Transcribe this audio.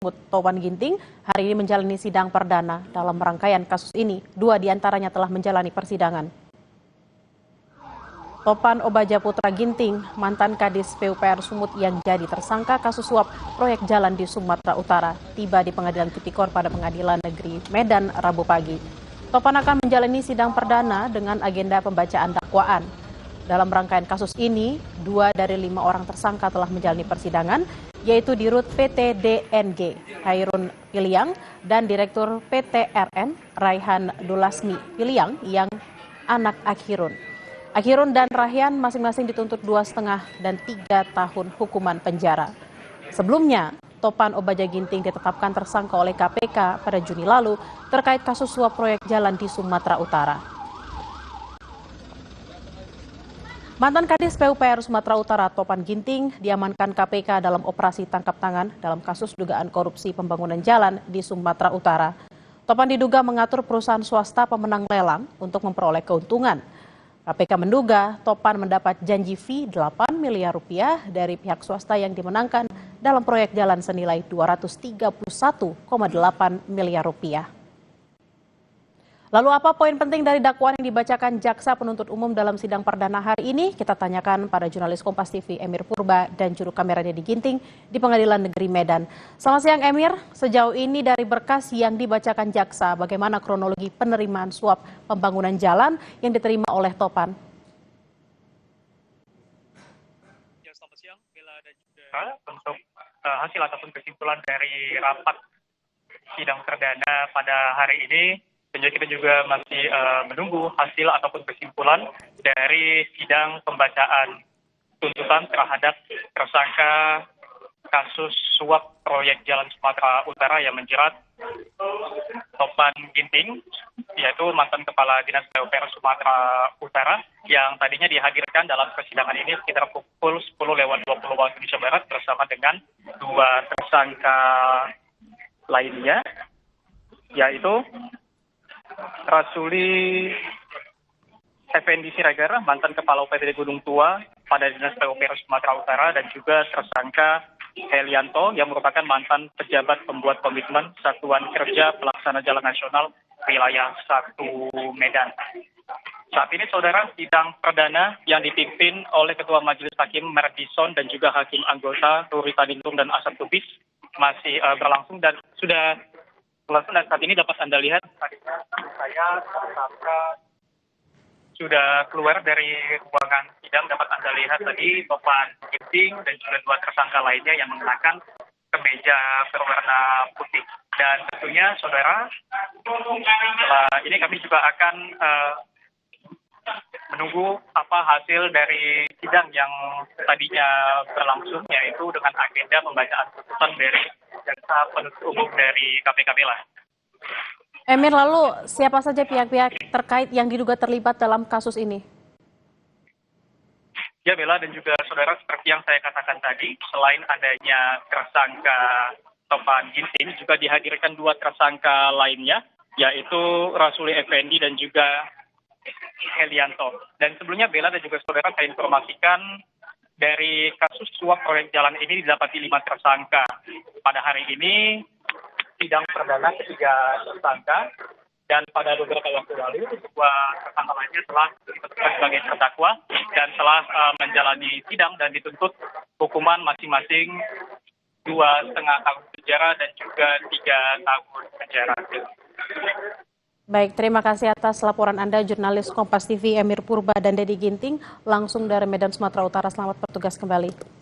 Topan Ginting hari ini menjalani sidang perdana. Dalam rangkaian kasus ini, 2 diantaranya telah menjalani persidangan. Topan Obaja Putra Ginting, mantan Kadis PUPR Sumut yang jadi tersangka kasus suap proyek jalan di Sumatera Utara, tiba di Pengadilan Tipikor pada Pengadilan Negeri Medan Rabu pagi. Topan akan menjalani sidang perdana dengan agenda pembacaan dakwaan. Dalam rangkaian kasus ini, 2 dari 5 orang tersangka telah menjalani persidangan, yaitu Dirut PT DNG, Hairun Piliang, dan Direktur PT RN, Raihan Dulasmi Piliang, yang anak Akhirun. Akhirun dan Raihan masing-masing dituntut 2,5 dan 3 tahun hukuman penjara. Sebelumnya, Topan Obaja Ginting ditetapkan tersangka oleh KPK pada Juni lalu terkait kasus suap proyek jalan di Sumatera Utara. Mantan Kadis PUPR Sumatera Utara Topan Ginting diamankan KPK dalam operasi tangkap tangan dalam kasus dugaan korupsi pembangunan jalan di Sumatera Utara. Topan diduga mengatur perusahaan swasta pemenang lelang untuk memperoleh keuntungan. KPK menduga Topan mendapat janji fee 8 miliar rupiah dari pihak swasta yang dimenangkan dalam proyek jalan senilai 231,8 miliar rupiah. Lalu apa poin penting dari dakwaan yang dibacakan Jaksa Penuntut Umum dalam sidang perdana hari ini? Kita tanyakan pada jurnalis Kompas TV Emir Purba dan juru kameranya di Ginting di Pengadilan Negeri Medan. Selamat siang Emir, sejauh ini dari berkas yang dibacakan Jaksa, bagaimana kronologi penerimaan suap pembangunan jalan yang diterima oleh Topan? Ya, selamat siang, Bella dan juga untuk hasil ataupun kesimpulan dari rapat sidang perdana pada hari ini. Kita juga masih menunggu hasil ataupun kesimpulan dari sidang pembacaan tuntutan terhadap tersangka kasus suap proyek jalan Sumatera Utara yang menjerat Topan Ginting, yaitu mantan Kepala Dinas PUPR Sumatera Utara yang tadinya dihadirkan dalam persidangan ini sekitar pukul 10:20 waktu Indonesia Barat bersama dengan 2 tersangka lainnya, yaitu Rasuli Effendi Siregar, mantan Kepala UPTD Gunung Tua pada Dinas PUPR Sumatera Utara, dan juga tersangka Helianto yang merupakan mantan pejabat pembuat komitmen Satuan Kerja Pelaksana Jalan Nasional Wilayah 1 Medan. Saat ini saudara, sidang perdana yang dipimpin oleh Ketua Majelis Hakim Merdison dan juga Hakim Anggota Ruri Tadintung dan Asap Tubis masih berlangsung dan sudah berlangsung, dan saat ini dapat Anda lihat saya tersangka sudah keluar dari ruangan sidang. Dapat Anda lihat tadi Topan Ginting dan juga 2 tersangka lainnya yang mengenakan kemeja berwarna putih. Dan tentunya saudara, setelah ini kami juga akan menunggu apa hasil dari sidang yang tadinya berlangsung, yaitu dengan agenda pembacaan putusan dari Jaksa Penuntut Umum dari KPK. Bella. Emir, lalu siapa saja pihak-pihak terkait yang diduga terlibat dalam kasus ini? Ya Bella dan juga saudara, seperti yang saya katakan tadi, selain adanya tersangka Topan Ginting, juga dihadirkan 2 tersangka lainnya, yaitu Rasuli Effendi dan juga Helianto. Dan sebelumnya Bella dan juga saudara, saya informasikan dari kasus suap proyek jalan ini didapati 5 tersangka. Pada hari ini sidang perdana ketiga tersangka, dan pada beberapa waktu lalu 2 tersangka lainnya telah ditetapkan sebagai terdakwa dan telah menjalani sidang dan dituntut hukuman masing-masing 2,5 tahun penjara dan juga 3 tahun penjara. Baik, terima kasih atas laporan Anda, jurnalis Kompas TV Emir Purba dan Dedi Ginting, langsung dari Medan, Sumatera Utara. Selamat bertugas kembali.